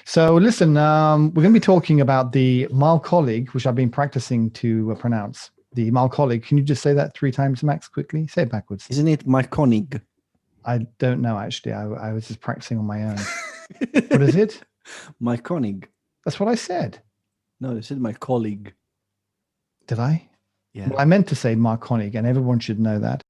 So listen, we're going to be talking about the Mahlkonig, which I've been practicing to pronounce. The Mahlkonig. Can you just say that 3 times, Max, quickly? Say it backwards. Isn't it Mahlkonig? I don't know, actually. I was just practicing on my own. What is it? Mahlkonig. That's what I said. No, you said my colleague. Did I? Yeah. Well, I meant to say Mahlkonig, and everyone should know that.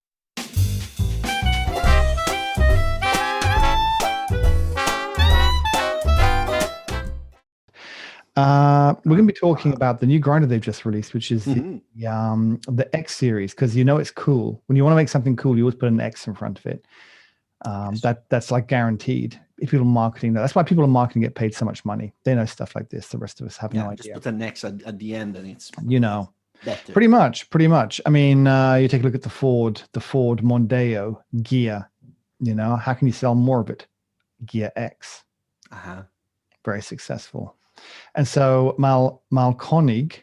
We're going to be talking about the new grinder they've just released, which is the X series, because you know it's cool. When you want to make something cool, you always put an X in front of it. That's like guaranteed. If people are marketing that, that's why people in marketing get paid so much money. They know stuff like this. The rest of us have no idea. Just put an X at the end, and it's better. Pretty much. I mean, you take a look at the Ford Mondeo gear. You know, how can you sell more of it? Gear X. Very successful. And so Mahlkonig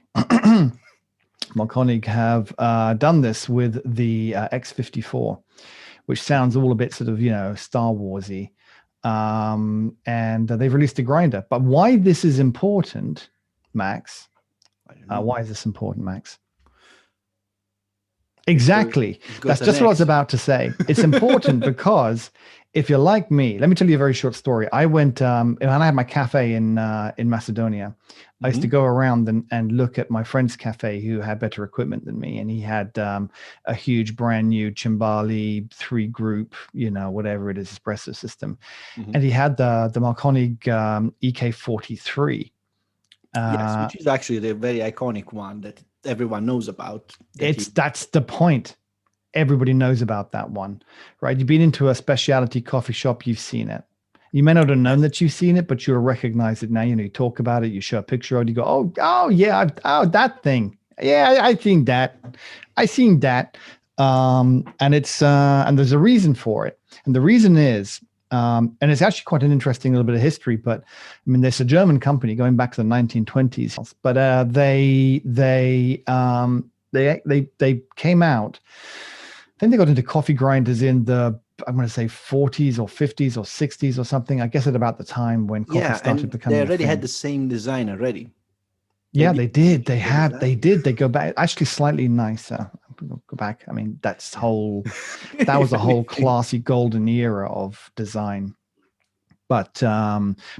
have done this with the X54, which sounds all a bit sort of, Star Warsy. And they've released a grinder. But why this is important, Max? Why is this important, Max? Exactly. That's just what I was about to say. It's important because if you're like me, let me tell you a very short story. I went, when I had my cafe in Macedonia, I used to go around and look at my friend's cafe who had better equipment than me. And he had a huge brand new Cimbali 3-group, whatever it is, espresso system. And he had the Mahlkonig EK43. Yes, which is actually the very iconic one that everyone knows about. That's the point. Everybody knows about that one, right? You've been into a specialty coffee shop, you've seen it. You may not have known that you've seen it, but you'll recognize it now. You talk about it, you show a picture of it, you go, oh yeah, that thing. Yeah, I seen that. And it's and there's a reason for it. And the reason is, and it's actually quite an interesting little bit of history, but I mean, there's a German company going back to the 1920s, but they came out. I think they got into coffee grinders in the, I'm going to say 40s or 50s or 60s or something. I guess at about the time when coffee started becoming. They already had the same design already. Yeah, they did. They go back, actually slightly nicer. Go back. I mean, that was a whole classy golden era of design. But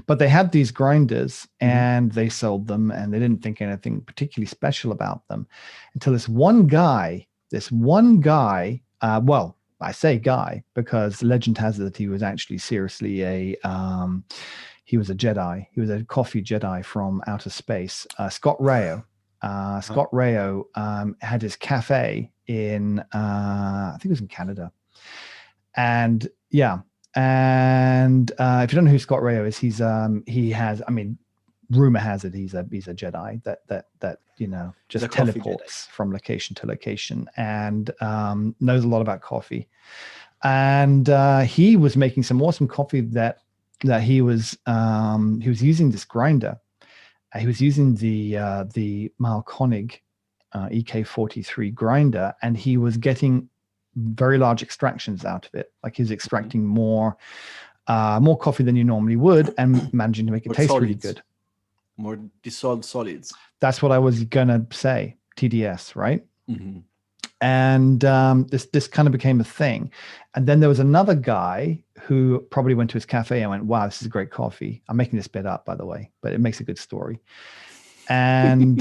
they had these grinders and they sold them, and they didn't think anything particularly special about them until this one guy, well, I say guy because legend has it that he was actually seriously he was a Jedi. He was a coffee Jedi from outer space. Scott Rao. Scott Rao had his cafe in, I think it was in Canada. And if you don't know who Scott Rao is, he has, I mean, rumor has it he's a Jedi that just teleports from location to location and knows a lot about coffee. And he was making some awesome coffee that he was using this grinder. He was using the Mahlkonig EK43 grinder, and he was getting very large extractions out of it. Like he was extracting more coffee than you normally would, and managing to make it taste really good. More dissolved solids. That's what I was gonna say. TDS, right? And this kind of became a thing. And then there was another guy who probably went to his cafe and went, wow, this is a great coffee. I'm making this bit up, by the way, but it makes a good story. And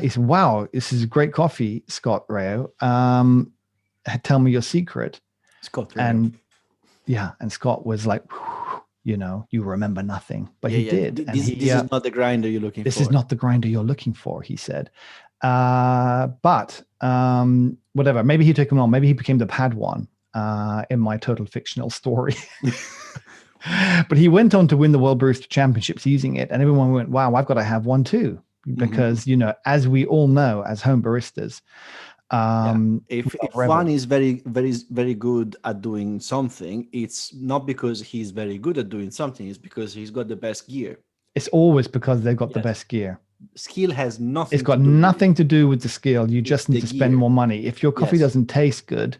he said, wow, this is a great coffee, Scott Rao. Tell me your secret. Scott Rao. And Scott was like, you remember nothing, but he did. This is not the grinder you're looking for. This is not the grinder you're looking for, he said. But whatever, maybe he took him on. Maybe he became the Padawan in my total fictional story. But he went on to win the World Barista Championships using it. And everyone went, wow, I've got to have one too. Because, as we all know, as home baristas, if one is very, very, very good at doing something, it's not because he's very good at doing something, it's because he's got the best gear. It's always because they've got the best gear. Skill has nothing. It's got nothing to do with the skill. You just need to spend more money. If your coffee doesn't taste good,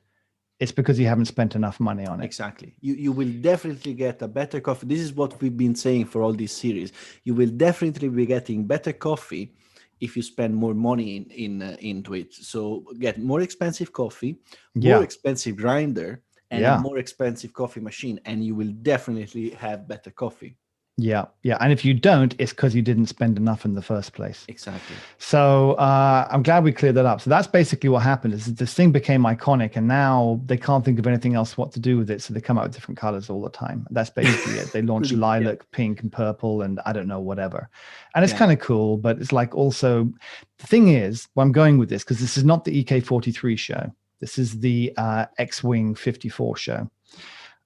it's because you haven't spent enough money on it. Exactly. You will definitely get a better coffee. This is what we've been saying for all this series. You will definitely be getting better coffee if you spend more money into it. So get more expensive coffee, more expensive grinder, and a more expensive coffee machine, and you will definitely have better coffee. Yeah. And if you don't, it's because you didn't spend enough in the first place. Exactly. So I'm glad we cleared that up. So that's basically what happened is this thing became iconic, and now they can't think of anything else what to do with it. So they come out with different colors all the time. That's basically it. They launched lilac, pink, and purple, and I don't know, whatever. And it's kind of cool, but it's like also the thing is where I'm going with this, because this is not the EK43 show. This is the X-Wing 54 show.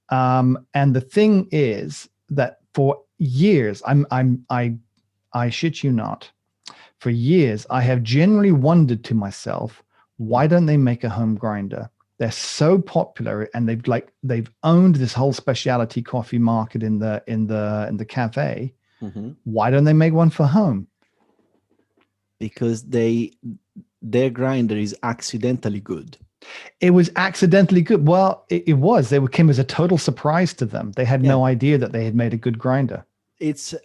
And the thing is that for years, I shit you not, for years, I have generally wondered to myself, why don't they make a home grinder? They're so popular, and they've owned this whole specialty coffee market in the cafe. Mm-hmm. Why don't they make one for home? Because their grinder is accidentally good. It was accidentally good. Well, it was. They came as a total surprise to them. They had no idea that they had made a good grinder. It's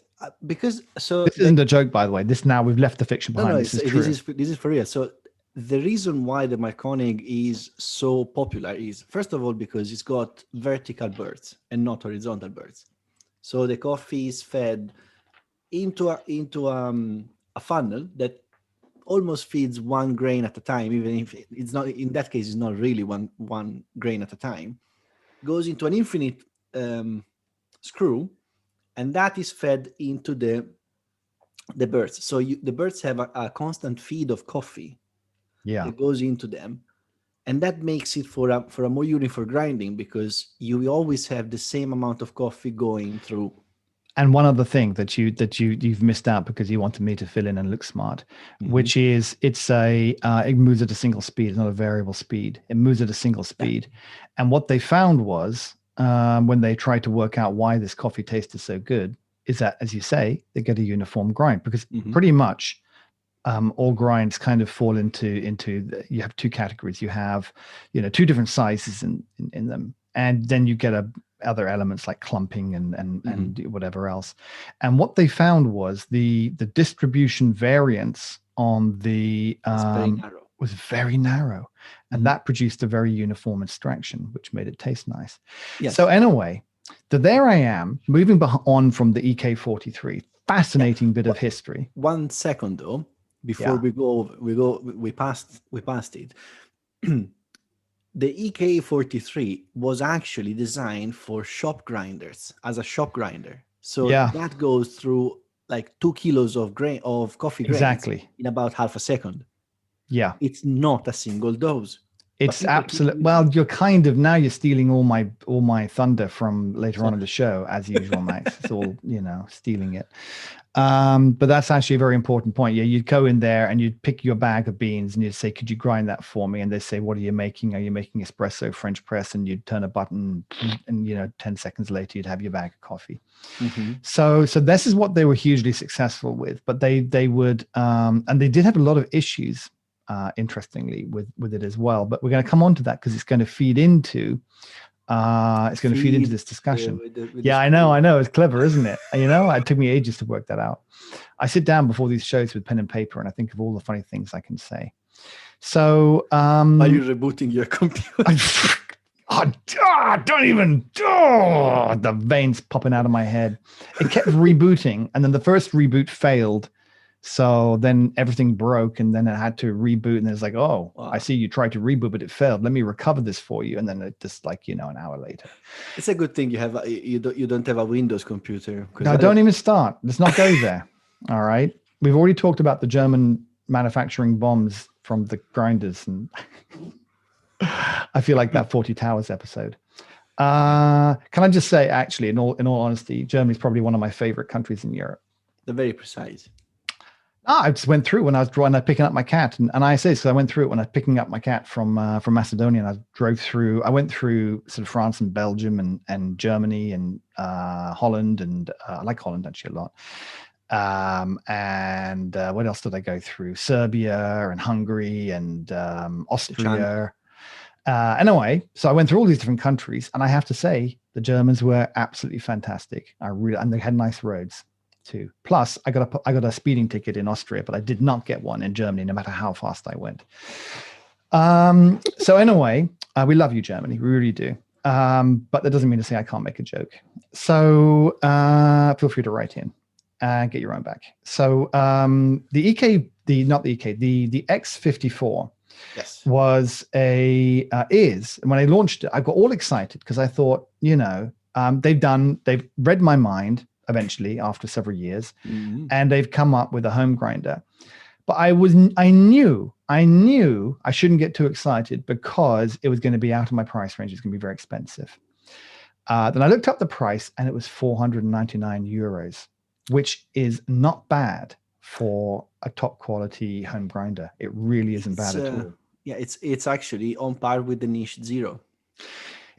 because this isn't a joke, by the way. We've left the fiction behind. This is true. This is for real. So the reason why the Mahlkonig is so popular is, first of all, because it's got vertical burrs and not horizontal burrs. So the coffee is fed into a funnel that almost feeds one grain at a time, even if it's not, in that case, it's not really one grain at a time. Goes into an infinite screw, and that is fed into the birds. So the birds have a constant feed of coffee that goes into them, and that makes it for a more uniform grinding, because you always have the same amount of coffee going through. And one other thing that you've missed out because you wanted me to fill in and look smart, which is it moves at a single speed. It's not a variable speed. It moves at a single speed. And what they found was when they tried to work out why this coffee tasted so good is that, as you say, they get a uniform grind, because pretty much all grinds kind of fall into you have two categories. You have, two different sizes in them, and then you get other elements like clumping and whatever else. And what they found was the distribution variance on the was very narrow, and that produced a very uniform extraction, which made it taste nice. Yes. So anyway, there I am moving on from the EK43. Fascinating bit of history. 1 second though, before we passed it. The EK43 was actually designed for shop grinders, as a shop grinder. So that goes through like 2 kilos of coffee grains in about half a second. Yeah. It's not a single dose. It's absolute. Well, you're stealing all my thunder from later on in the show, as usual, Max. It's all, stealing it. But that's actually a very important point. Yeah, you'd go in there and you'd pick your bag of beans and you'd say, could you grind that for me? And they'd say, what are you making? Are you making espresso, French press? And you'd turn a button and 10 seconds later, you'd have your bag of coffee. Mm-hmm. So this is what they were hugely successful with, but they would, and they did have a lot of issues, interestingly, with it as well. But we're going to come on to that because it's going to feed into this discussion. I know. It's clever, isn't it? It took me ages to work that out. I sit down before these shows with pen and paper and I think of all the funny things I can say. So, are you rebooting your computer? The veins popping out of my head. It kept rebooting, and then the first reboot failed. So then everything broke, and then it had to reboot. And it's like, wow. I see you tried to reboot, but it failed. Let me recover this for you. And then it just an hour later. It's a good thing you don't have a Windows computer. No, don't even start. Let's not go there. All right. We've already talked about the German manufacturing bombs from the grinders, and I feel like that 40 Towers episode. Can I just say, actually, in all honesty, Germany's probably one of my favorite countries in Europe. They're very precise. I just went through when I was picking up my cat, and I say so. I went through it when I was picking up my cat from Macedonia, and I went through sort of France and Belgium and Germany and Holland, and I like Holland actually a lot. And what else did I go through? Serbia and Hungary and Austria. Anyway, so I went through all these different countries, and I have to say the Germans were absolutely fantastic. And they had nice roads too. Plus, I got a speeding ticket in Austria, but I did not get one in Germany, no matter how fast I went. So anyway, we love you, Germany. We really do. But that doesn't mean to say I can't make a joke. So feel free to write in and get your own back. So the X54 was is, when I launched it, I got all excited because I thought, they've read my mind eventually after several years, and they've come up with a home grinder. But I knew I shouldn't get too excited because it was going to be out of my price range. It's going to be very expensive. Then I looked up the price, and it was 499 euros, which is not bad for a top quality home grinder. It really isn't bad at all. Yeah, it's actually on par with the Niche Zero.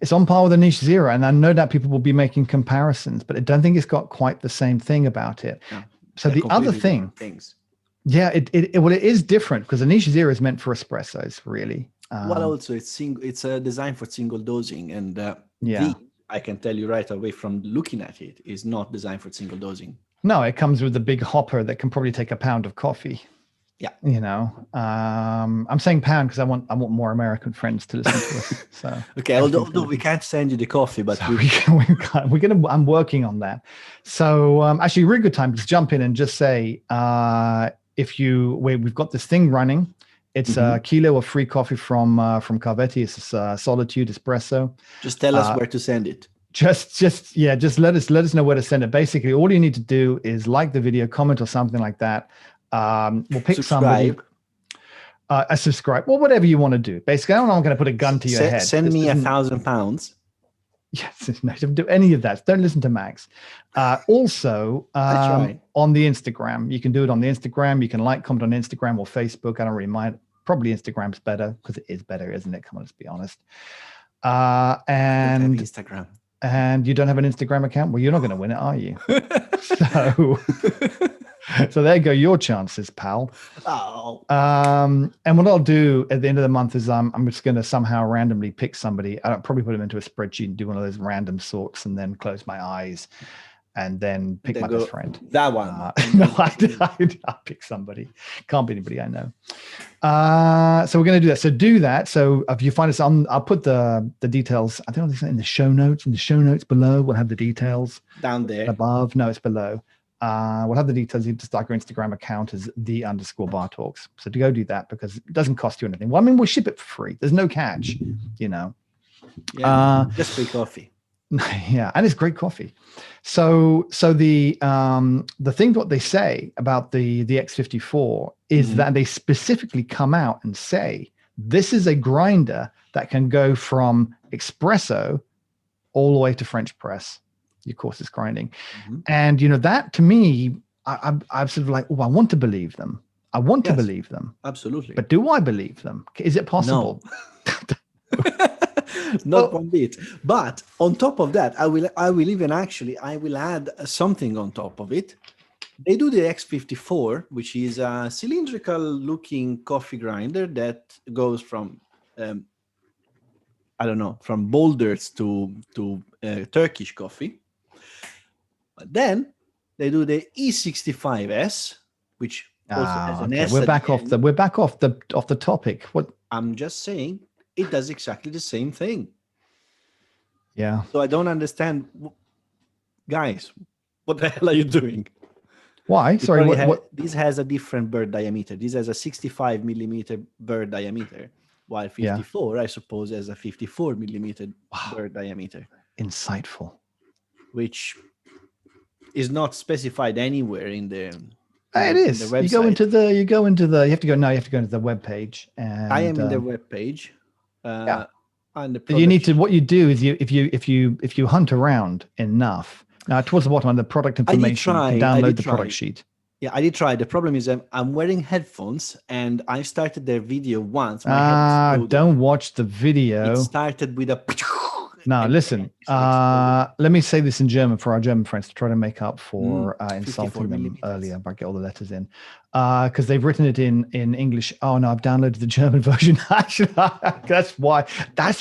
It's on par with the Niche Zero, and I know that people will be making comparisons, but I don't think it's got quite the same thing about it. Yeah, so the other thing, yeah, it is different because the Niche Zero is meant for espressos, really. Well, also it's designed for single dosing, and I can tell you right away from looking at it, is not designed for single dosing. No, it comes with a big hopper that can probably take a pound of coffee. Yeah, I'm saying pound because I want more American friends to listen to us. So okay, although we can't send you the coffee, but so I'm working on that. So actually, really good time to jump in and just say, we've got this thing running. It's a kilo of free coffee from Carvetti. It's a Solitude espresso. Just tell us where to send it. Just let us know where to send it. Basically, all you need to do is like the video, comment or something like that. We'll pick somebody, a subscribe, well, whatever you want to do. Basically, I'm going to put a gun to your head. Send me £1,000. Yes, no, don't do any of that. Don't listen to Max. Also, on the Instagram, you can do it on the Instagram. You can comment on Instagram or Facebook. I don't really mind. Probably Instagram's better because it is better, isn't it? Come on, let's be honest. And Instagram. And you don't have an Instagram account? Well, you're not going to win it, are you? So there you go, your chances, pal. Oh. And what I'll do at the end of the month is I'm just going to somehow randomly pick somebody. I'll probably put them into a spreadsheet and do one of those random sorts, and then close my eyes and then pick my best friend. That one. No, I'll pick somebody. Can't be anybody I know. So we're going to do that. So do that. So if you find us on, I'll put the details. I think in the show notes. In the show notes below, we'll have the details. Down there. Above. No, it's below. We'll have the details. You just like our Instagram account as _bar talks. So to go do that because it doesn't cost you anything. Well, I mean, we'll ship it for free. There's no catch, Yeah, just free coffee. Yeah, and it's great coffee. So the thing what they say about the X54 is that they specifically come out and say this is a grinder that can go from espresso all the way to French press. Of course, it's grinding. And, that to me, I'm sort of like, oh, I want to believe them. I want to believe them. Absolutely. But do I believe them? Is it possible? No. Not one bit. But on top of that, I will add something on top of it. They do the X54, which is a cylindrical looking coffee grinder that goes from from boulders to Turkish coffee. But then they do the E65S, which also has an S. We're back off the topic. What I'm just saying, it does exactly the same thing. Yeah. So I don't understand, guys. What the hell are you doing? Why? Sorry. This has a different burr diameter. This has a 65 millimeter burr diameter, while 54, I suppose, has a 54 millimeter burr diameter. Insightful. Which is not specified anywhere in the. It is. You have to go into the web page. And I am in the web page. And what you do is if you hunt around enough. Now towards the bottom on the product information, you can download the product sheet. Yeah, I did try. The problem is I'm wearing headphones and I started their video once. Don't watch the video. It started with a Now, listen, let me say this in German for our German friends to try to make up for insulting them earlier by get all the letters in. Because they've written it in English. Oh, no, I've downloaded the German version. That's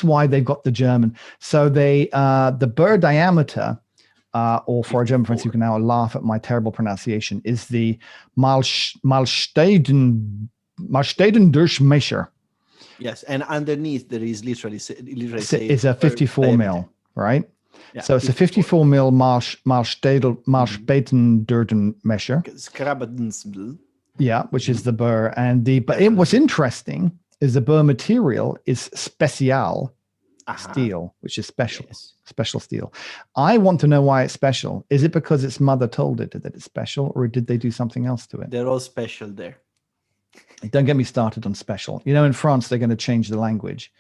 why they've got the German. So the Burr diameter, or for our German friends who can now laugh at my terrible pronunciation, is the Mahlsteiden-Durchmesser. Yes, and underneath there is literally it's a 54 mil, right? Yeah, so it's a 54 mil Mahlsteiden-Durchmesser. Yeah, which is the Burr. What's interesting is the Burr material is special steel, which is special. Yes. Special steel. I want to know why it's special. Is it because its mother told it that it's special, or did they do something else to it? They're all special there. Don't get me started on special. You know, in France, they're going to change the language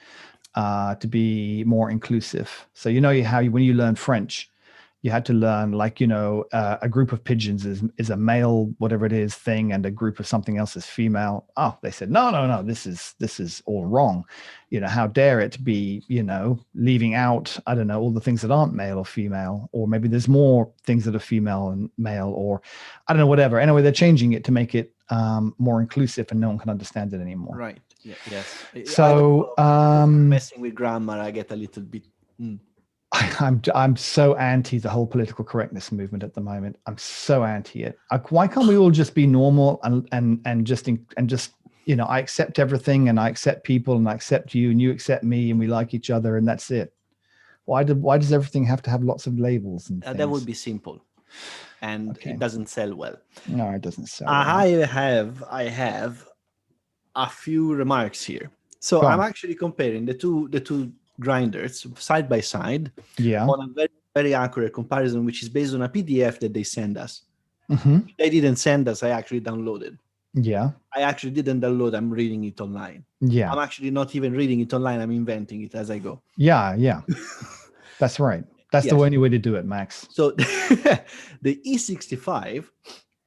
to be more inclusive. So you know how when you learn French, you had to learn like, you know, a group of pigeons is a male, whatever it is, thing, and a group of something else is female. Oh, they said, no, this is all wrong. You know, how dare it be, you know, leaving out, I don't know, all the things that aren't male or female, or maybe there's more things that are female and male, or I don't know, whatever. Anyway, they're changing it to make it more inclusive and no one can understand it anymore. Right. Yeah, yes. So messing with grammar, I get a little bit. I'm so anti the whole political correctness movement at the moment. I'm so anti it. Why can't we all just be normal and just you know, I accept everything and I accept people and I accept you and you accept me and we like each other and that's it. Why does everything have to have lots of labels and things? That would be simple, and it doesn't sell well. No, it doesn't sell. I have a few remarks here. So I'm actually comparing the two grinders side by side on a very, very accurate comparison, which is based on a PDF that they send us. They didn't send us, I actually downloaded. I actually didn't download, I'm reading it online. I'm actually not even reading it online, I'm inventing it as I go. That's right. That's the only way to do it, Max. So the E65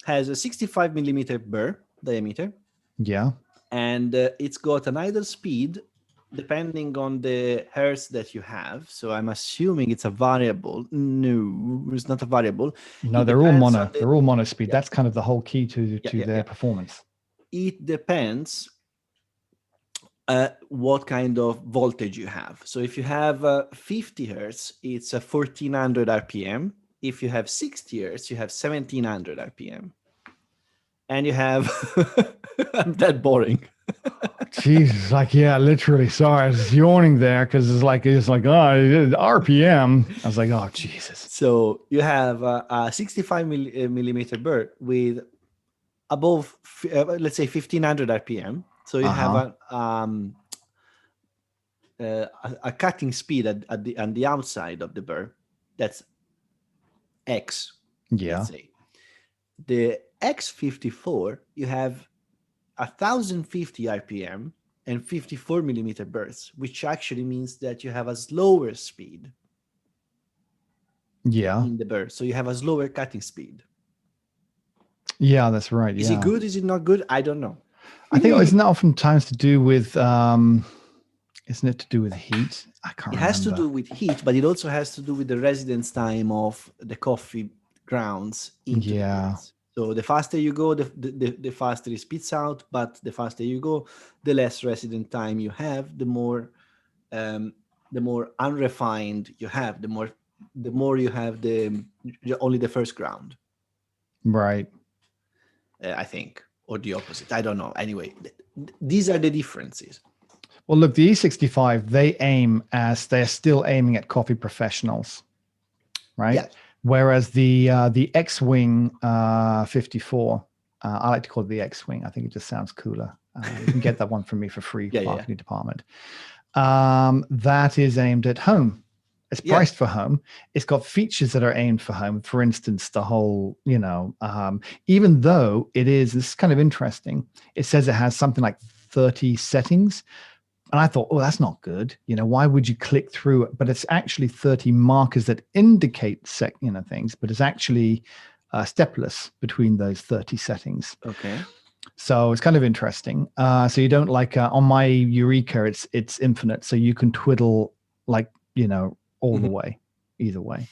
has a 65 millimeter burr diameter. And it's got an idle speed depending on the hertz that you have. So I'm assuming it's a variable. No, it's not a variable. No, they're all mono. They're all mono speed. That's kind of the whole key to their performance. It depends what kind of voltage you have. So if you have 50 hertz, it's a 1400 RPM. If you have 60 hertz, you have 1700 RPM. And you have, I'm that boring. Jesus, like, yeah, literally. Sorry, I was yawning there because it's like, RPM. I was like, oh, Jesus. So you have a 65 millimeter burr with above, let's say 1500 RPM. So you have a cutting speed at the outside of the burr. That's X. Let's say. The X54, you have 1050 RPM and 54 millimeter bursts, which actually means that you have a slower speed. In the burst. So you have a slower cutting speed. Yeah, that's right. Is it good? Is it not good? I don't know. I think isn't that oftentimes to do with isn't it to do with heat? I can't remember. It has to do with heat, but it also has to do with the residence time of the coffee grounds into the beans. So the faster you go, the faster it spits out, but the faster you go, the less resident time you have, the more unrefined you have, the more you have only the first ground. Right. I think, or the opposite. I don't know. Anyway, these are the differences. Well, look, the E65, they're still aiming at coffee professionals, right? Yeah. Whereas the X-Wing 54, I like to call it the X-Wing. I think it just sounds cooler. You can get that one from me for free, marketing department. That is aimed at home. It's priced for home. It's got features that are aimed for home. For instance, the whole, even though this is kind of interesting, it says it has something like 30 settings. And I thought, oh, that's not good. Why would you click through it? But it's actually 30 markers that indicate things, but it's actually stepless between those 30 settings. Okay. So it's kind of interesting. So you don't on my Eureka, it's infinite. So you can twiddle all the way, either way.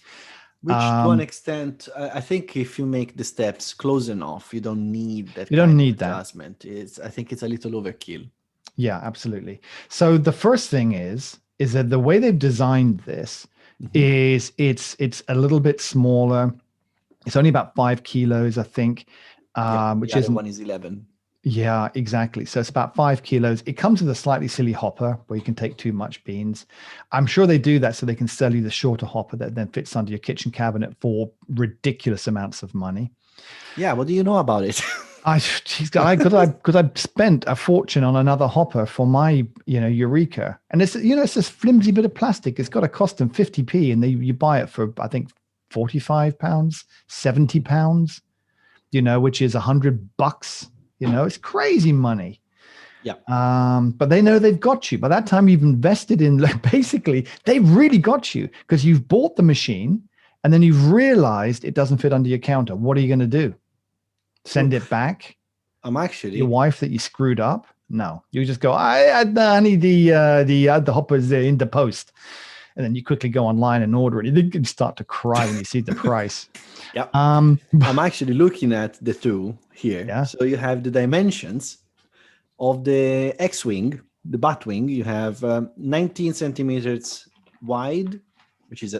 Which, to an extent, I think if you make the steps close enough, you don't need that. You don't need that adjustment. I think it's a little overkill. Yeah, absolutely. So the first thing is that the way they've designed this is it's a little bit smaller. It's only about 5 kilos, I think, which is one is 11. Yeah, exactly. So it's about 5 kilos. It comes with a slightly silly hopper where you can take too much beans. I'm sure they do that so they can sell you the shorter hopper that then fits under your kitchen cabinet for ridiculous amounts of money. Yeah, what do you know about it? Because I spent a fortune on another hopper for my, Eureka, and it's this flimsy bit of plastic. It's got to cost them 50p, and you buy it for I think £45, £70, which is $100. It's crazy money. Yeah. But they know they've got you. By that time, you've invested in, basically, they've really got you because you've bought the machine and then you've realized it doesn't fit under your counter. What are you going to do? Send it back? I'm actually your wife that you screwed up? No, you just go, I need the hoppers in the post. And then you quickly go online and order it. You can start to cry when you see the price. Yeah. I'm actually looking at the two here. Yeah. So you have the dimensions of the X-wing, the bat wing. You have 19 centimeters wide, which is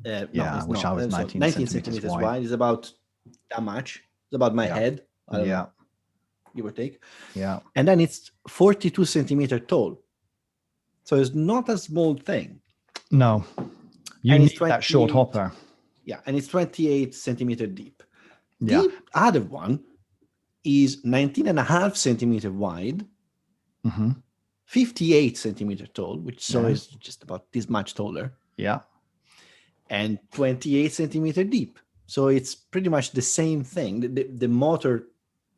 which I was 19 centimeters wide. Is about that much. It's about my head. Give or take. Yeah. And then it's 42 centimeters tall. So it's not a small thing. No. You need that short hopper. Yeah, and it's 28 centimeters deep. Yeah. The other one is 19.5 centimeters wide, 58 centimeters tall, which is just about this much taller. Yeah. And 28 centimeters deep. So it's pretty much the same thing. The motor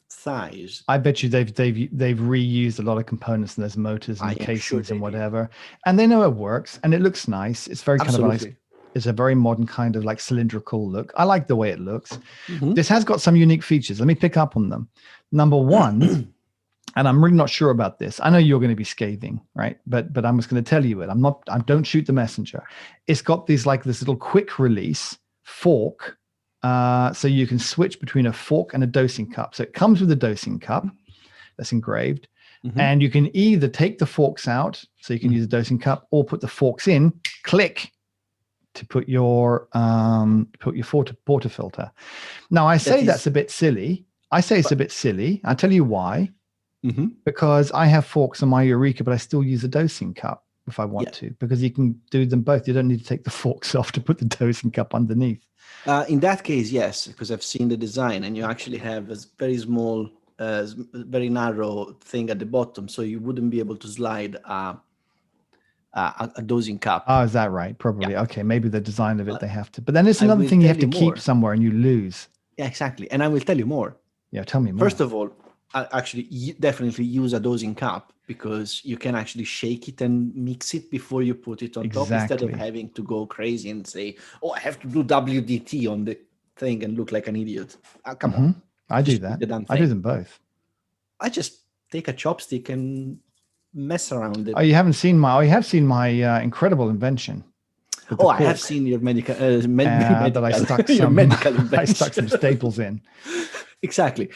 size. I bet you they've reused a lot of components in those motors and casings and whatever. And they know it works and it looks nice. It's very kind of nice. It's a very modern kind of like cylindrical look. I like the way it looks. This has got some unique features. Let me pick up on them. Number one, and I'm really not sure about this. I know you're going to be scathing, right? But I'm just going to tell you it. I don't shoot the messenger. It's got this little quick release fork. So you can switch between a fork and a dosing cup. So it comes with a dosing cup that's engraved. And you can either take the forks out, so you can use a dosing cup, or put the forks in, click, to put your portafilter. Now, I say that's a bit silly. I say it's a bit silly. I'll tell you why. Because I have forks on my Eureka, but I still use a dosing cup if I want to, because you can do them both. You don't need to take the forks off to put the dosing cup underneath. In that case, yes, because I've seen the design, and you actually have a very small, very narrow thing at the bottom, so you wouldn't be able to slide a dosing cup. Oh, is that right? Probably. Yeah. Okay, maybe the design of it, they have to. But then it's another thing you have to keep somewhere, and you lose. Yeah, exactly. And I will tell you more. Yeah, tell me more. First of all, I actually definitely use a dosing cup, because you can actually shake it and mix it before you put it on top, instead of having to go crazy and say, oh, I have to do WDT on the thing and look like an idiot. Come on. I do that. I do them both. I just take a chopstick and mess around with it. Oh, you haven't seen my incredible invention. Oh, I have seen your medical that I stuck I stuck some staples in. Exactly.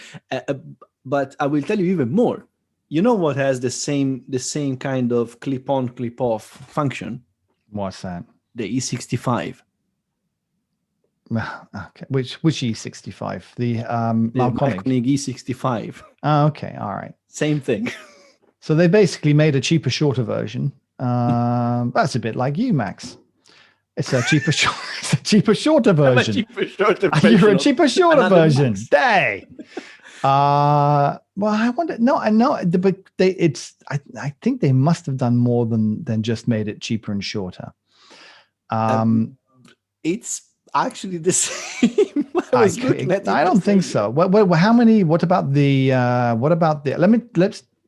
But I will tell you even more. You know what has the same kind of clip-on, clip-off function? What's that? The E65. Okay. Which E65? The Mahlkonig E65. Oh, okay. All right. Same thing. So they basically made a cheaper, shorter version. That's a bit like you, Max. It's a cheaper, shorter version. You're a cheaper, shorter version. Day. Well, I wonder. No, I know, but I think they must have done more than just made it cheaper and shorter. It's actually the same. I don't think so. Well, how many? What about the?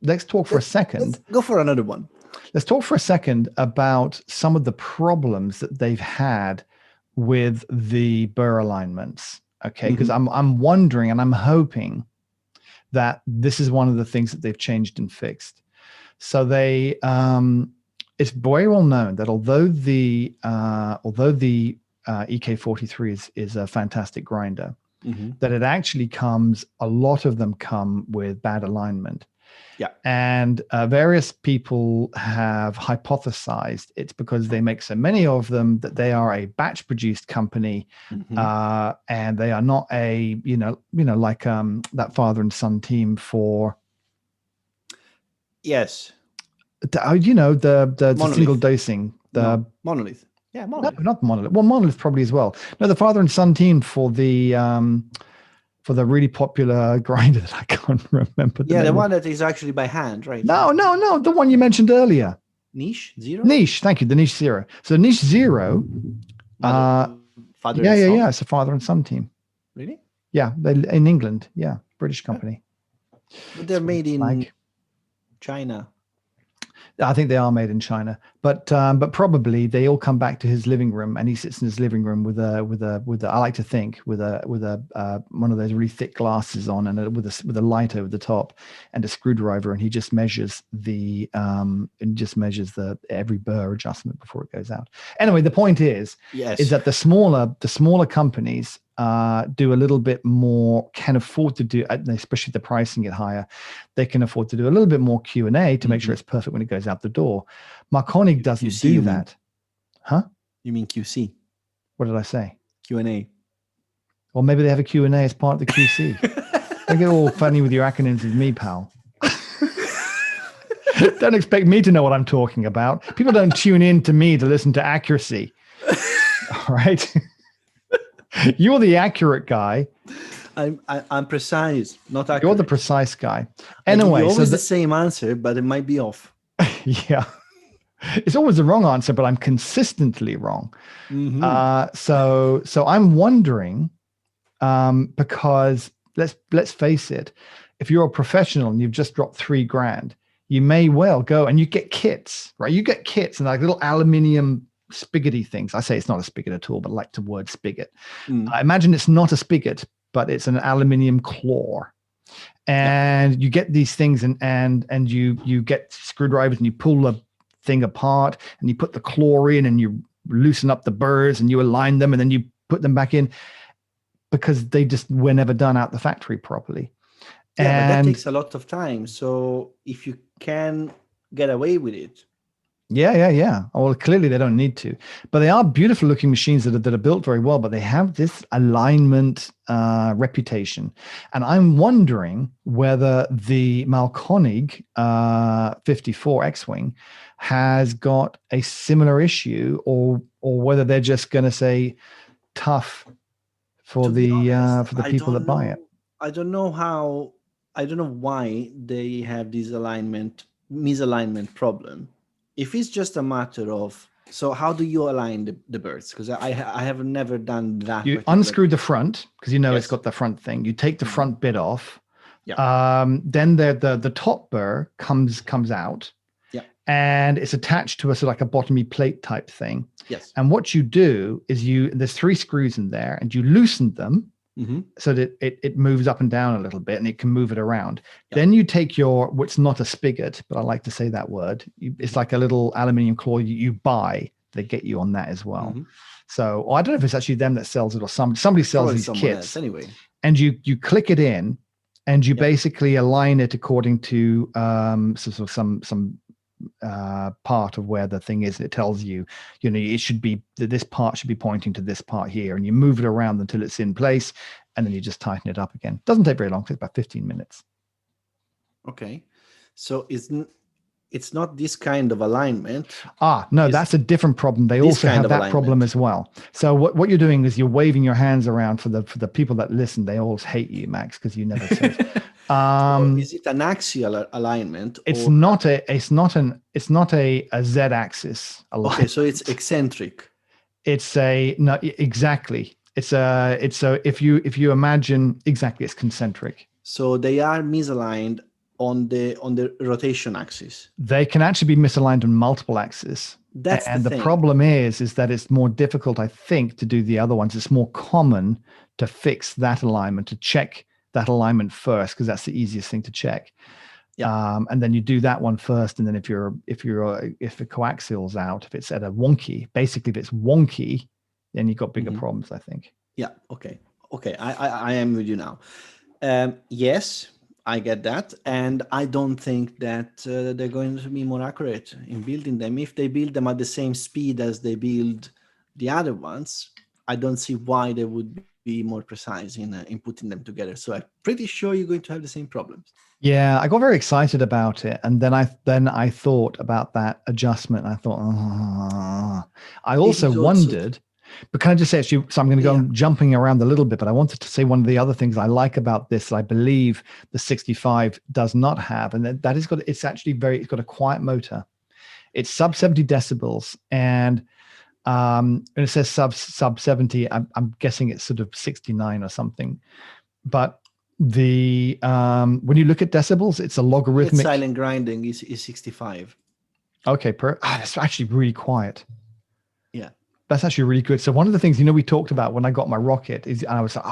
Let's talk for a second. Let's go for another one. Let's talk for a second about some of the problems that they've had with the Burr alignments. Okay, because I'm wondering and I'm hoping that this is one of the things that they've changed and fixed. So they it's very well known that although the EK43 is a fantastic grinder, that it actually a lot of them come with bad alignment. Yeah. And various people have hypothesized it's because they make so many of them that they are a batch produced company, and they are not a, like that father and son team for. Yes. The single dosing, Monolith. Yeah, Monolith. No, not Monolith. Well, Monolith probably as well. No, the father and son team for the really popular grinder that I can't remember. The one that is actually by hand, right? No, the one you mentioned earlier. Niche Zero. Niche, thank you. The Niche Zero. So Niche Zero. Father and son? Yeah. It's a father and son team. Really? Yeah, they in England. Yeah, British company. But they're made in China. I think they are made in China, but probably they all come back to his living room, and he sits in his living room with a I like to think with a one of those really thick glasses on, and with a light over the top, and a screwdriver, and he just measures the every burr adjustment before it goes out. Anyway, the point is that the smaller companies do a little bit more, can afford to do, especially the pricing it higher, they can afford to do a little bit more Q&A to make sure it's perfect when it goes out the door. Mahlkonig doesn't do that. Huh? You mean QC? What did I say? Q&A. Or maybe they have a Q&A as part of the QC. Don't get all funny with your acronyms with me, pal. Don't expect me to know what I'm talking about. People don't tune in to me to listen to accuracy. All right? You're the accurate guy. I'm precise, not accurate. You're the precise guy. Anyway, it's always the same answer, but it might be off. Yeah, it's always the wrong answer, but I'm consistently wrong. So I'm wondering, because let's face it, if you're a professional and you've just dropped $3,000, you may well go and you get kits, right? You get kits and like little aluminium spigoty things. I say it's not a spigot at all, but I like the word spigot. I imagine it's not a spigot, but it's an aluminium claw. And you get these things and you get screwdrivers and you pull the thing apart and you put the claw in and you loosen up the burrs and you align them and then you put them back in because they just were never done out the factory properly. Yeah, but that takes a lot of time. So if you can get away with it. Yeah. Well, clearly they don't need to, but they are beautiful looking machines that are built very well, but they have this alignment reputation. And I'm wondering whether the Mahlkonig 54 X-Wing has got a similar issue, or whether they're just going to say tough for the people that buy it. I don't know why they have this misalignment problem. If it's just a matter of, so how do you align the birds? Because I have never done that. You unscrew the front, because it's got the front thing. You take the front bit off. Yeah. Then the top burr comes out. Yeah. And it's attached to a sort of like a bottomy plate type thing. Yes. And what you do is there's 3 screws in there, and you loosen them. So that it moves up and down a little bit and it can move it around. Yep. Then you take what's not a spigot, but I like to say that word. It's like a little aluminium claw you buy. They get you on that as well. So I don't know if it's actually them that sells it or somebody sells these kits anyway. And you click it in and you basically align it according to some part of where the thing is. It tells you, it should be this part should be pointing to this part here, and you move it around until it's in place, and then you just tighten it up again. Doesn't take very long. It takes about 15 minutes. Okay, so it's not this kind of alignment. No, that's a different problem. They also have that problem as well. So what you're doing is you're waving your hands around for the people that listen. They always hate you, Max, because you never say. Is it an axial alignment? It's not a Z-axis alignment. Okay, so it's eccentric. Exactly. If you imagine exactly, it's concentric. So they are misaligned on the rotation axis. They can actually be misaligned on multiple axes. The problem is that it's more difficult, I think, to do the other ones. It's more common to fix that alignment, to check that alignment first, because that's the easiest thing to check. Yeah. And then you do that one first, and then if the coaxial's out, if it's at a wonky, basically if it's wonky, then you've got bigger problems, I think. Yeah. Okay. I am with you now. Yes, I get that, and I don't think that they're going to be more accurate in building them. If they build them at the same speed as they build the other ones, I don't see why they would be more precise in putting them together. So I'm pretty sure you're going to have the same problems. Yeah, I got very excited about it, and then I thought about that adjustment. And I thought, I also wondered. But can I just say, so I'm going to go jumping around a little bit, but I wanted to say one of the other things I like about this, I believe the 65 does not have, and it's got a quiet motor. It's sub 70 decibels, and it says sub 70. I'm guessing it's sort of 69 or something. But the when you look at decibels, it's a logarithmic. Silent grinding is 65. Okay, that's actually really quiet. Yeah. That's actually really good. So one of the things, we talked about when I got my Rocket is I was like,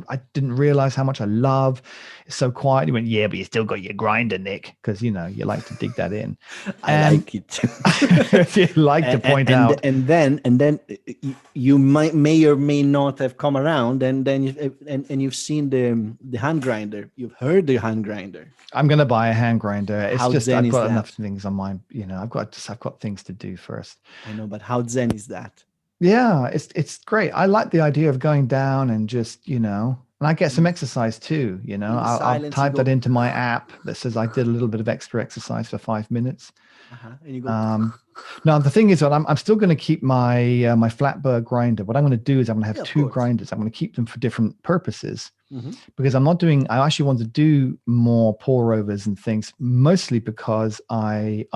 I didn't realize how much I love. It's so quiet. He went, yeah, but you still got your grinder, Nick, because, you like to dig that in. I like it. You like to point out. And then you may or may not have come around and you've seen the hand grinder. You've heard the hand grinder. I'm going to buy a hand grinder. It's how just, zen I've got is enough that? things on mine. I've got things to do first. I know, but how zen is that? Yeah, it's great. I like the idea of going down and just, and I get some exercise too, I'll type that into my app that says I did a little bit of extra exercise for 5 minutes. And you go. Now, the thing is that I'm still going to keep my my flat burr grinder. What I'm going to do is I'm going to have two grinders. I'm going to keep them for different purposes because I actually want to do more pour overs and things, mostly because I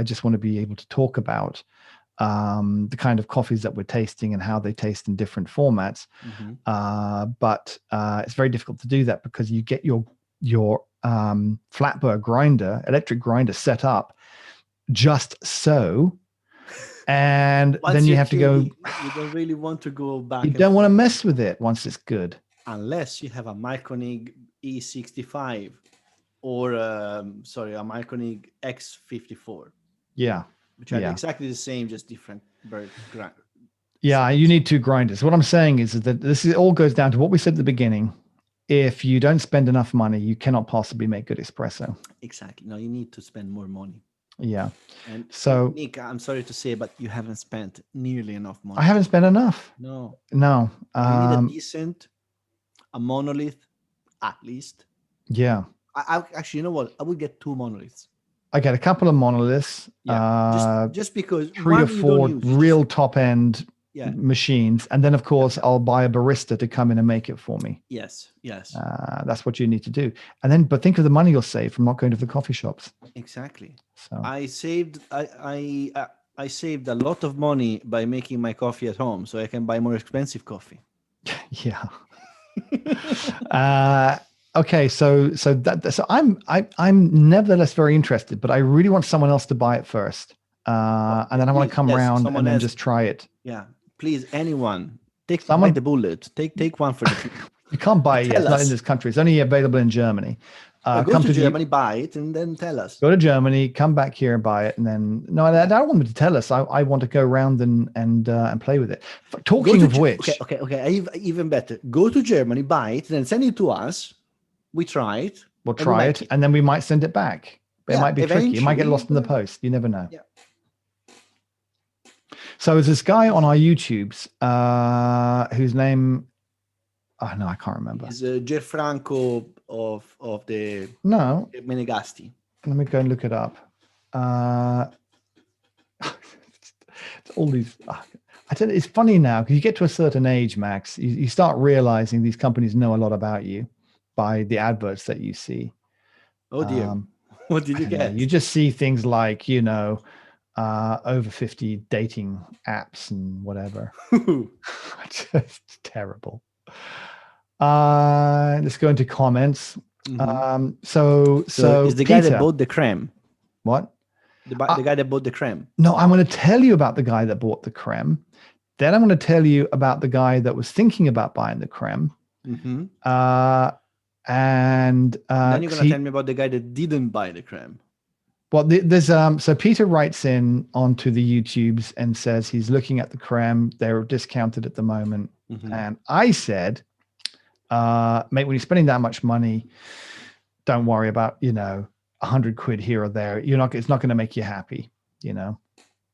just want to be able to talk about the kind of coffees that we're tasting and how they taste in different formats. But it's very difficult to do that because you get your flat burr grinder, electric grinder set up just so, and then you have to go. You don't really want to go back. You don't want to mess with it once it's good. Unless you have a Mahlkonig E65 or a Mahlkonig X54. Yeah. Which are exactly the same, just different bird grind. Yeah, you need two grinders. What I'm saying is that all goes down to what we said at the beginning. If you don't spend enough money, you cannot possibly make good espresso. Exactly. No, you need to spend more money. Yeah. And so, Nick, I'm sorry to say, but you haven't spent nearly enough money. I haven't spent enough. No. You need a monolith, at least. Yeah. I actually, you know what? I would get 2 monoliths. I get a couple of monoliths. Yeah. Just because 3 or 4 real top end machines, and then of course I'll buy a barista to come in and make it for me. Yes. That's what you need to do. But think of the money you'll save from not going to the coffee shops. Exactly. So I saved a lot of money by making my coffee at home, so I can buy more expensive coffee. Yeah. Okay, so I'm nevertheless very interested, but I really want someone else to buy it first, and then I want to come around and then just try it. Yeah, please, anyone, bite the bullet. Take one for the. You can't buy it yet. It's not in this country. It's only available in Germany. Go to Germany, buy it, and then tell us. Go to Germany, come back here and buy it, and then I don't want them to tell us. I want to go around and play with it. Talking of which, okay, even better. Go to Germany, buy it, then send it to us. We try it. We'll try it, and then we might send it back. It might be tricky. It might get lost in the post. You never know. Yeah. So there's this guy on our YouTubes whose name, I can't remember. He's Gianfranco of the Menegasti. Let me go and look it up. All these. I tell you, it's funny now because you get to a certain age, Max. You start realizing these companies know a lot about you by the adverts that you see. Oh dear. What did you get? You just see things like, over 50 dating apps and whatever. Just terrible. Let's go into comments. So is the guy that bought the creme? What? The guy that bought the creme. No, I'm going to tell you about the guy that bought the creme. Then I'm going to tell you about the guy that was thinking about buying the creme. And then you're gonna tell me about the guy that didn't buy the creme. Well, there's so Peter writes in onto the YouTubes and says he's looking at the creme. They're discounted at the moment. And I said, mate, when you're spending that much money, don't worry about, 100 quid here or there. It's not going to make you happy,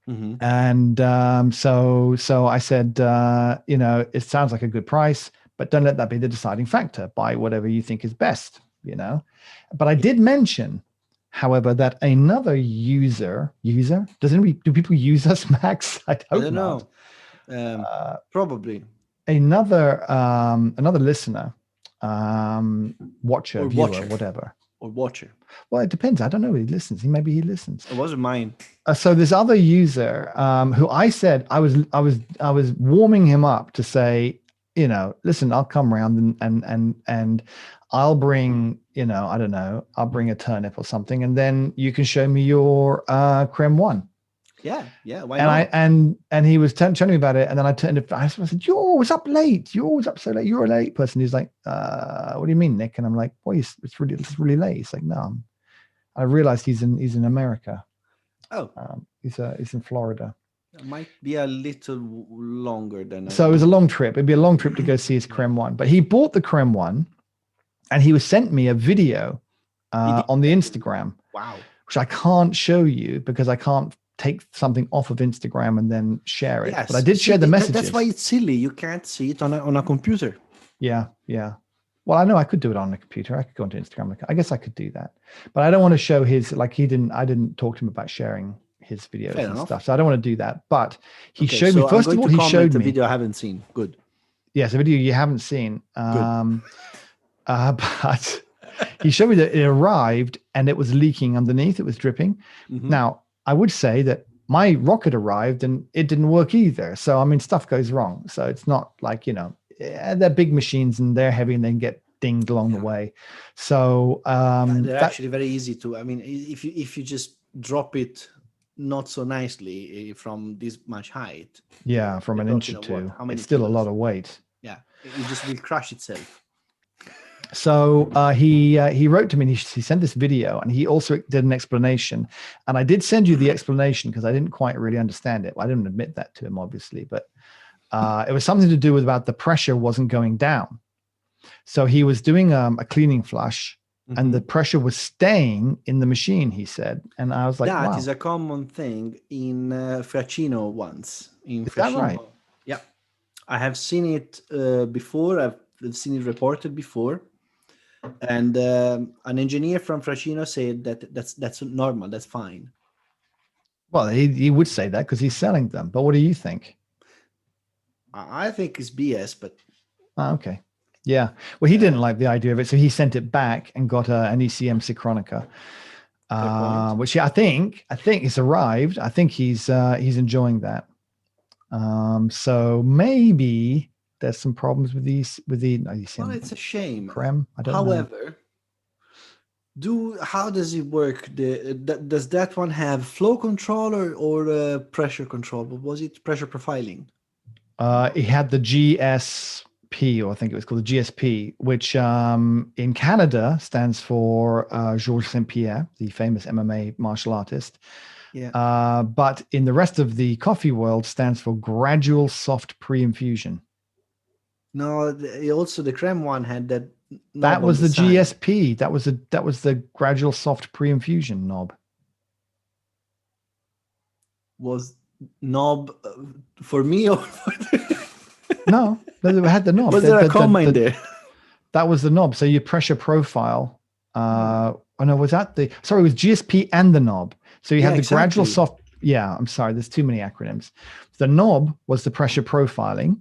And so I said, it sounds like a good price, but don't let that be the deciding factor. Buy whatever you think is best, But I did mention, however, that another user, do people use us, Max? I don't know. Probably. Another listener, watcher, viewer, whatever. Or watcher. Well, it depends. I don't know. He listens. Maybe he listens. It wasn't mine. So this other user, who I said I was warming him up to say, listen, I'll come around and I'll bring, I don't know, I'll bring a turnip or something, and then you can show me your creme one. Yeah. Why not? And he was telling me about it, and then I turned to I said, "You're always up late. You're always up so late. You're a late person." He's like, "What do you mean, Nick?" And I'm like, "Boy, it's really late." He's like, "No." I realized he's in America. Oh, he's in Florida. It might be a little longer than. So it was a long trip. It'd be a long trip to go see his creme one, but he bought the creme one, and he was sent me a video on the Instagram. Wow. Which I can't show you because I can't take something off of Instagram and then share it. Yes. But I did share the messages. That's why it's silly. You can't see it on a computer. Yeah. Well, I know I could do it on a computer. I could go onto Instagram. I guess I could do that, but I don't want to show his. I didn't talk to him about sharing his videos and stuff. So I don't want to do that. But he showed me. First of all, he showed me the video I haven't seen. Good. Yes, a video you haven't seen. But he showed me that it arrived and it was leaking underneath. It was dripping. Now, I would say that my rocket arrived and it didn't work either. So, I mean, stuff goes wrong. So it's not like, they're big machines and they're heavy and they can get dinged along the way. So they're actually very easy to, I mean, if you just drop it not so nicely from this much height. Yeah, from an inch or two. It's still a lot of weight. Yeah, it just will crash itself. So he wrote to me and he sent this video and he also did an explanation. And I did send you the explanation because I didn't quite really understand it. I didn't admit that to him, obviously, but it was something to do with about the pressure wasn't going down. So he was doing a cleaning flush and the pressure was staying in the machine, he said. And I was like, that is a common thing in Fracchino ones. Is that right? Yeah. I have seen it before. I've seen it reported before. And an engineer from Fracchino said that's normal, that's fine. Well, he would say that because he's selling them. But what do you think? I think it's BS, but... Okay. Yeah. Well, he didn't like the idea of it, so he sent it back and got an ECM Syncronica, which I think it's arrived. I think he's enjoying that. So maybe... there's some problems with the well, it's a shame. Creme. I don't know. However, how does it work? Does that one have flow control or pressure control? What was it? Pressure profiling. It had the GSP, or I think it was called the GSP, which in Canada stands for Georges St-Pierre, the famous MMA martial artist. Yeah. But in the rest of the coffee world stands for gradual soft pre-infusion. No, also the creme one had that. That was the GSP. That was the gradual soft pre-infusion knob. Was knob for me or for No, it had the knob. Was there a comma in there? That was the knob. So your pressure profile. Oh no, was that the? Sorry, it was GSP and the knob. So you had the gradual soft. Yeah, I'm sorry. There's too many acronyms. The knob was the pressure profiling.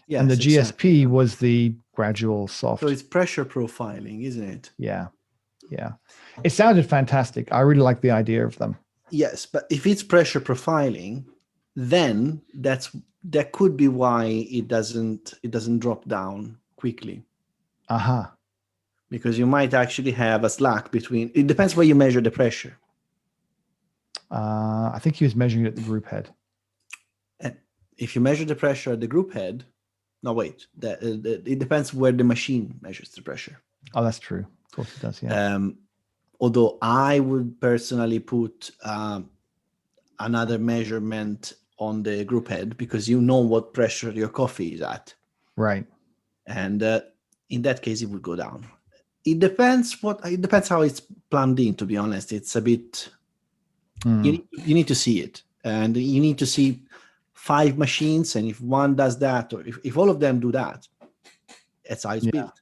Yes, and the GSP was the gradual soft. So it's pressure profiling, isn't it? Yeah. It sounded fantastic. I really like the idea of them. Yes, but if it's pressure profiling, then that could be why it doesn't drop down quickly. Because you might actually have a slack between. It depends where you measure the pressure. I think he was measuring it at the group head. And if you measure the pressure at the group head. No, wait. It depends where the machine measures the pressure. Oh, that's true. Of course it does. Yeah. Although I would personally put another measurement on the group head, because you know what pressure your coffee is at. Right. And in that case, it would go down. It depends how it's plumbed in, to be honest. It's a bit, you need to see it. And you need to see 5 machines. And if one does that, or if all of them do that, it's how it's built.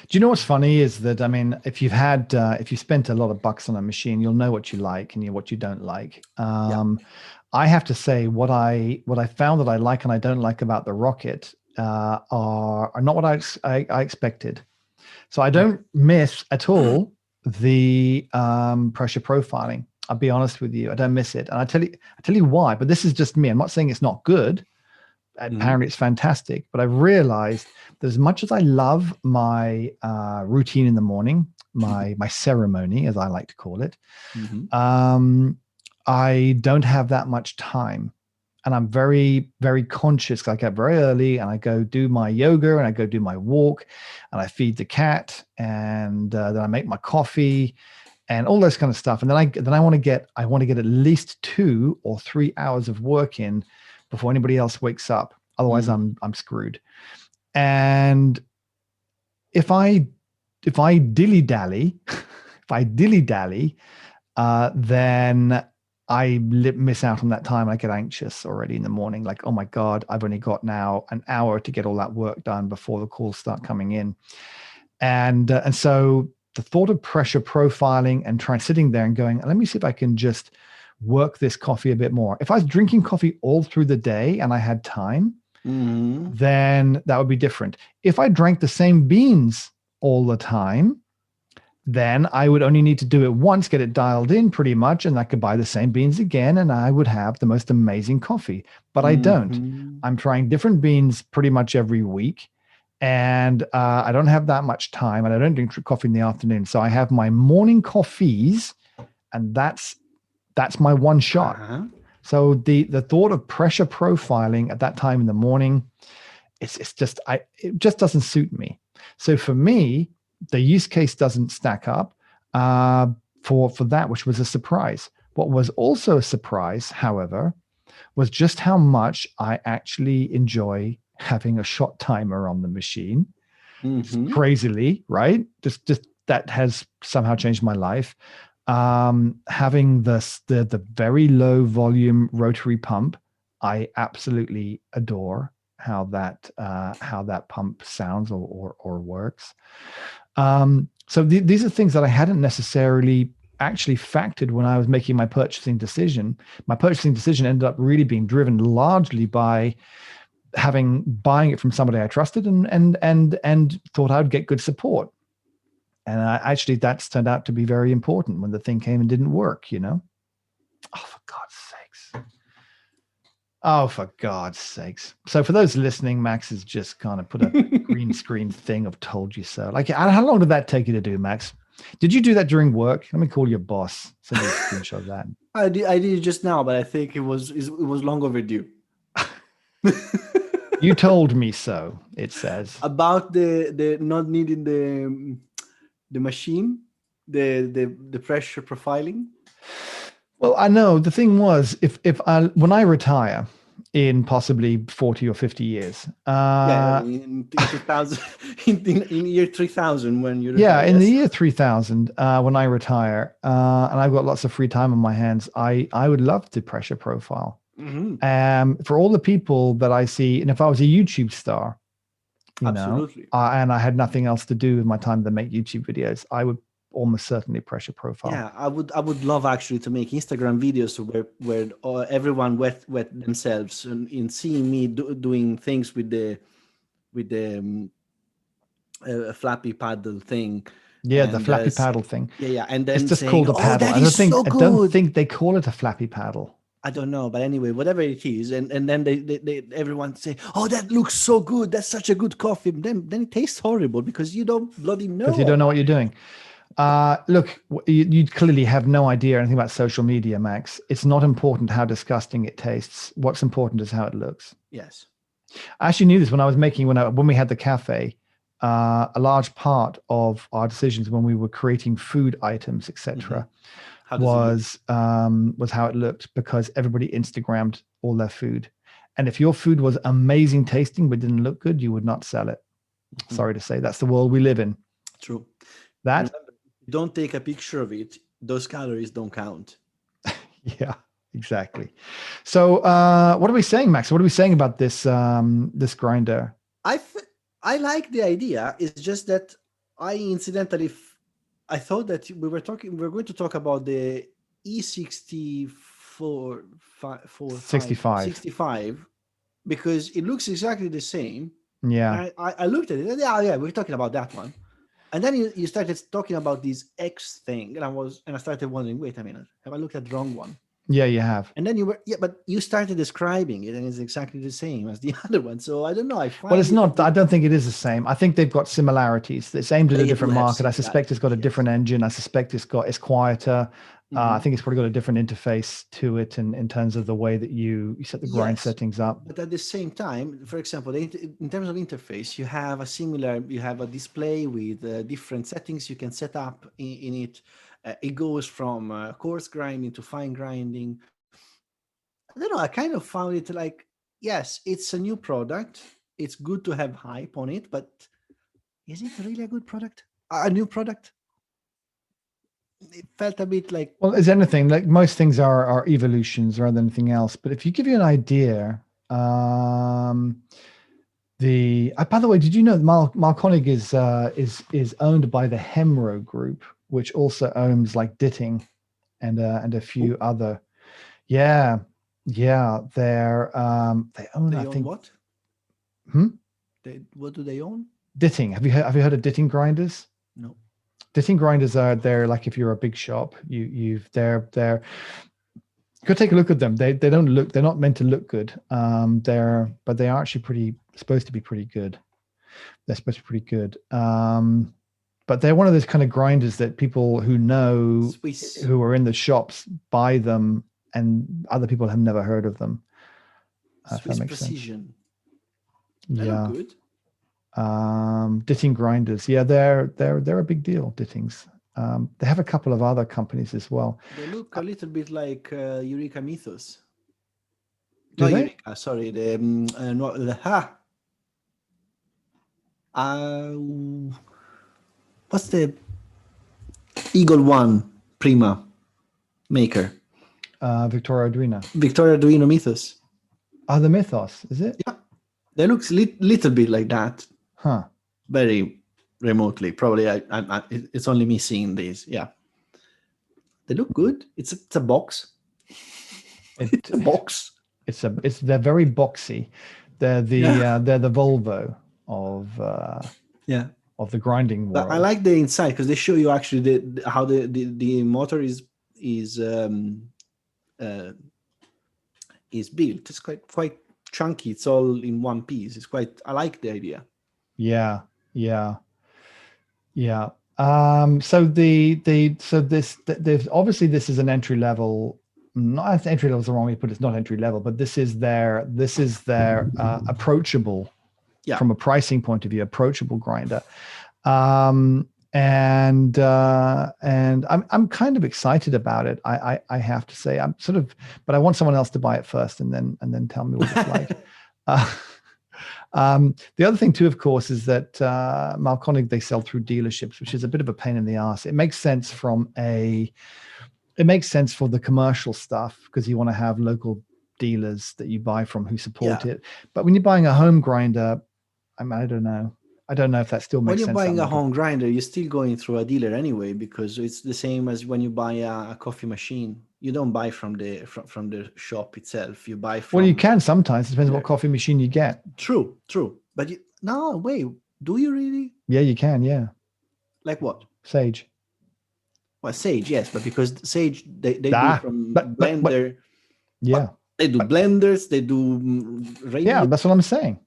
Do you know what's funny is that, I mean, if you spent a lot of bucks on a machine, you'll know what you like and what you don't like. I have to say what I found that I like and I don't like about the Rocket are not what I expected. So I don't miss at all the pressure profiling. I'll be honest with you. I don't miss it. And I tell you why, but this is just me. I'm not saying it's not good. Apparently it's fantastic, but I've realized that as much as I love my routine in the morning, my ceremony, as I like to call it, I don't have that much time. And I'm very, very conscious. I get very early and I go do my yoga and I go do my walk and I feed the cat and then I make my coffee and all this kind of stuff. And then I want to get at least 2 or 3 hours of work in before anybody else wakes up. Otherwise I'm screwed. And if I dilly-dally, then I miss out on that time. I get anxious already in the morning. Like, oh my God, I've only got now an hour to get all that work done before the calls start coming in. And so the thought of pressure profiling and sitting there and going, let me see if I can just work this coffee a bit more. If I was drinking coffee all through the day and I had time, then that would be different. If I drank the same beans all the time, then I would only need to do it once, get it dialed in pretty much, and I could buy the same beans again, and I would have the most amazing coffee. But I don't. I'm trying different beans pretty much every week, and I don't have that much time, and I don't drink coffee in the afternoon. So I have my morning coffees, and that's my one shot. So the thought of pressure profiling at that time in the morning, it just doesn't suit me. So for me, the use case doesn't stack up for that, which was a surprise. What was also a surprise, however, was just how much I actually enjoy having a shot timer on the machine. Crazily, right? Just that has somehow changed my life. Having the very low volume rotary pump, I absolutely adore how that pump sounds or works. So these are things that I hadn't necessarily actually factored when I was making my purchasing decision. My purchasing decision ended up really being driven largely by buying it from somebody I trusted and thought I'd get good support. And actually that's turned out to be very important when the thing came and didn't work, Oh, for God's sakes. Oh, for God's sakes. So for those listening, Max has just kind of put a green screen thing of told you so. Like, how long did that take you to do, Max? Did you do that during work? Let me call your boss. Send me a screenshot of that. I did it just now, but I think it was long overdue. You told me so, it says. About the not needing the machine, the pressure profiling. Well, I know the thing was, when I retire in possibly 40 or 50 years, in 2000, in year 3000 when you retire, in the year 3000, when I retire, and I've got lots of free time on my hands, I would love to pressure profile. For all the people that I see, and if I was a YouTube star, absolutely, and I had nothing else to do with my time than make YouTube videos, I would almost certainly pressure profile. Yeah, I would love actually to make Instagram videos where everyone wet themselves in seeing me doing things with the flappy paddle thing. Yeah, the flappy paddle thing. Yeah, and then it's just called a paddle. I don't think they call it a flappy paddle. I don't know, but anyway, whatever it is, and then they everyone say, "Oh, that looks so good. That's such a good coffee." Then it tastes horrible because you don't bloody know. Because you don't know what you're doing. Look, you clearly have no idea anything about social media, Max. It's not important how disgusting it tastes. What's important is how it looks. Yes. I actually knew this when we had the cafe. a large part of our decisions when we were creating food items, etc., was how it looked, because everybody Instagrammed all their food. And if your food was amazing tasting but didn't look good, you would not sell it. Sorry to say, that's the world we live in. True. That. Remember, don't take a picture of it. Those calories don't count. Yeah, exactly. So what are we saying, Max? What are we saying about this this grinder? I like the idea. It's just that I incidentally I thought that we were going to talk about the E64 65 because it looks exactly the same. Yeah. I looked at it. And yeah, we're talking about that one. And then you started talking about this X thing, and I started wondering, wait a minute, have I looked at the wrong one? Yeah, you have. And then but you started describing it, and it's exactly the same as the other one. So I don't know. Well, it's not. I don't think it is the same. I think they've got similarities. It's aimed at a different market. I suspect it's got a different engine. I suspect it's quieter. I think it's probably got a different interface to it in terms of the way that you set the grind settings up. But at the same time, for example, in terms of interface, you have a display with different settings you can set up in it. It goes from coarse grinding to fine grinding. I don't know. I kind of found it like, yes, it's a new product. It's good to have hype on it, but is it really a good product? A new product? It felt a bit like... Well, as anything, like most things are evolutions rather than anything else. But if you give you an idea, by the way, did you know Mahlkonig is owned by the Hemro Group, which also owns like Ditting and a few other. Yeah. They own. I think what? What do they own? Ditting. Have you heard of Ditting grinders? No. Ditting grinders they're like, if you're a big shop, they're go take a look at them. They're not meant to look good. But they are actually supposed to be pretty good. They're supposed to be pretty good. But they're one of those kind of grinders that people who know, who are in the shops, buy them, and other people have never heard of them. Swiss Precision. Sense. Yeah. Good. Ditting grinders. Yeah, they're a big deal, Dittings. They have a couple of other companies as well. They look a little bit like Eureka Mythos. Do they? Eureka, sorry. What's the Eagle One Prima maker? Victoria Arduino Mythos. The Mythos, is it? Yeah. They look little bit like that. Huh. Very remotely. Probably it's only me seeing these. Yeah. They look good. It's a box. It's a box. They're very boxy. They're the Volvo of the grinding world. But I like the inside because they show you actually how the motor is built. It's quite chunky. It's all in one piece. I like the idea. Yeah. So there's obviously, this is an entry level. Not entry level is the wrong way to put it. It's not entry level, but this is their approachable, from a pricing point of view, approachable grinder. And I'm kind of excited about it. I have to say, but I want someone else to buy it first and then tell me what it's like. The other thing too, of course, is that Mahlkonig, they sell through dealerships, which is a bit of a pain in the ass. It makes sense for the commercial stuff because you want to have local dealers that you buy from who support it. But when you're buying a home grinder, I don't know. I don't know if that still makes sense. When you're buying a home grinder, you're still going through a dealer anyway, because it's the same as when you buy a coffee machine. You don't buy from the shop itself. You buy from... Well, you can sometimes. It depends on what coffee machine you get. True. But no, wait. Do you really? Yeah, you can. Yeah. Like what? Sage. Well, Sage, yes, but because Sage they do from blender. Yeah. They do blenders. They do radio. Yeah, that's what I'm saying.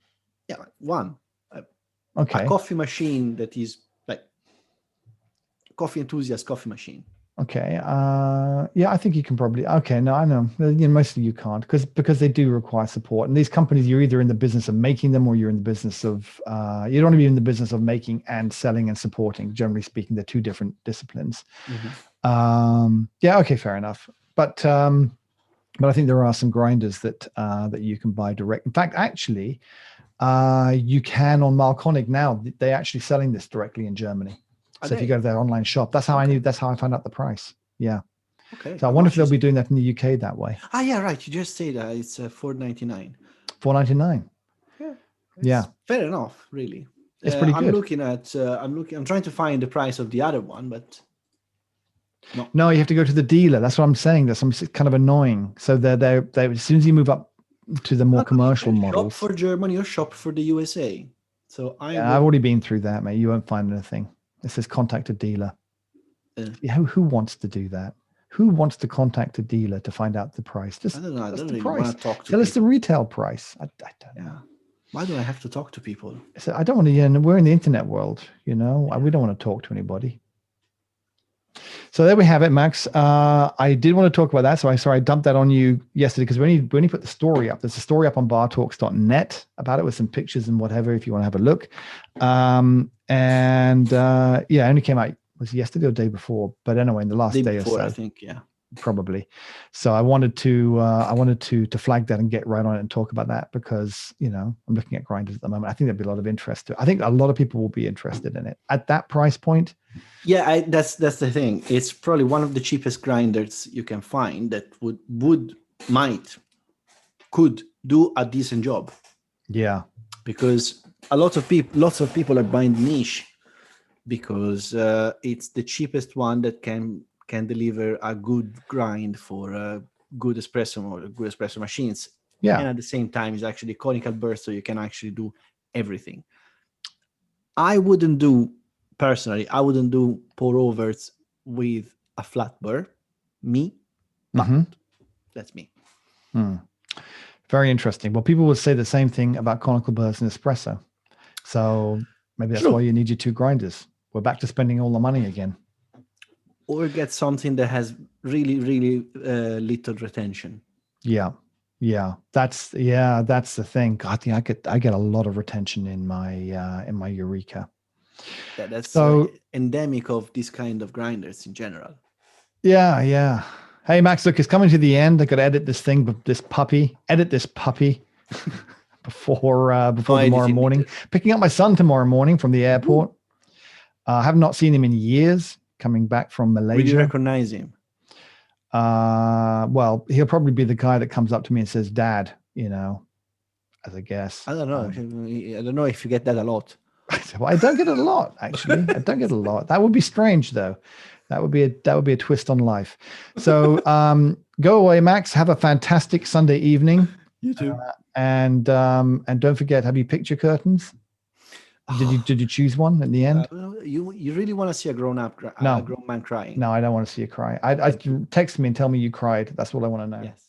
Yeah, one. Okay. A coffee machine that is like coffee enthusiast coffee machine. Okay. Yeah, I think you can probably. Okay, no, I know. Mostly you can't because they do require support. And these companies, you're either in the business of making them or you're in the business of. You don't want to be in the business of making and selling and supporting. Generally speaking, they're two different disciplines. Yeah. Okay. Fair enough. But I think there are some grinders that you can buy direct. In fact, actually, you can on Mahlkonig now. They're actually selling this directly in Germany. So if you go to their online shop, that's how I knew. That's how I found out the price. Yeah. Okay. So I wonder if they'll be doing that in the UK that way. Yeah, right. You just say that it's $4.99. $4.99. Yeah. Fair enough. Really. It's pretty good. I'm trying to find the price of the other one, but no, you have to go to the dealer. That's what I'm saying. That's kind of annoying. So they as soon as you move up to the more commercial models, shop for Germany or shop for the USA. So I've already been through that, mate. You won't find anything. It says contact a dealer. Who wants to do that? Who wants to contact a dealer to find out the price? Just I don't know. I don't the really price. want to talk to Tell us the retail price. I don't know. Why do I have to talk to people? So I don't want to. We're in the internet world, we don't want to talk to anybody. So there we have it, Max. I did want to talk about that. So I dumped that on you yesterday because we only put the story up. There's a story up on bartalks.net about it with some pictures and whatever, if you want to have a look. It only came out, was it yesterday or the day before? But anyway, in the last day or so. I think, yeah. Probably. So I wanted to flag that and get right on it and talk about that because, I'm looking at grinders at the moment. I think there'd be a lot of interest to it. I think a lot of people will be interested in it at that price point. Yeah, that's the thing. It's probably one of the cheapest grinders you can find that could do a decent job. Yeah. Because lots of people are buying niche because it's the cheapest one that can deliver a good grind for a good espresso machines. Yeah. And at the same time, it's actually conical burst, so you can actually do everything. I wouldn't do pour overs with a flat burr. That's me. Very interesting. Well, people will say the same thing about conical burrs and espresso. So maybe that's why you need your two grinders. We're back to spending all the money again. Or get something that has really, really little retention. Yeah. That's the thing. God, I get a lot of retention in my Eureka. Yeah, that's so endemic of this kind of grinders in general. Yeah. Hey, Max, look, it's coming to the end. I got to edit this puppy before tomorrow morning. Picking up my son tomorrow morning from the airport. I have not seen him in years. Coming back from Malaysia. Will you recognize him? Well, he'll probably be the guy that comes up to me and says, "Dad," as a guess. I don't know. I don't know if you get that a lot. Well, I don't get it a lot, actually. I don't get it a lot. That would be strange, though. That would be a twist on life. So go away, Max. Have a fantastic Sunday evening. You too. And don't forget, have you picked your curtains? Did you choose one in the end? You really want to see a grown man crying? No, I don't want to see you cry. I text me and tell me you cried. That's what I want to know. Yes.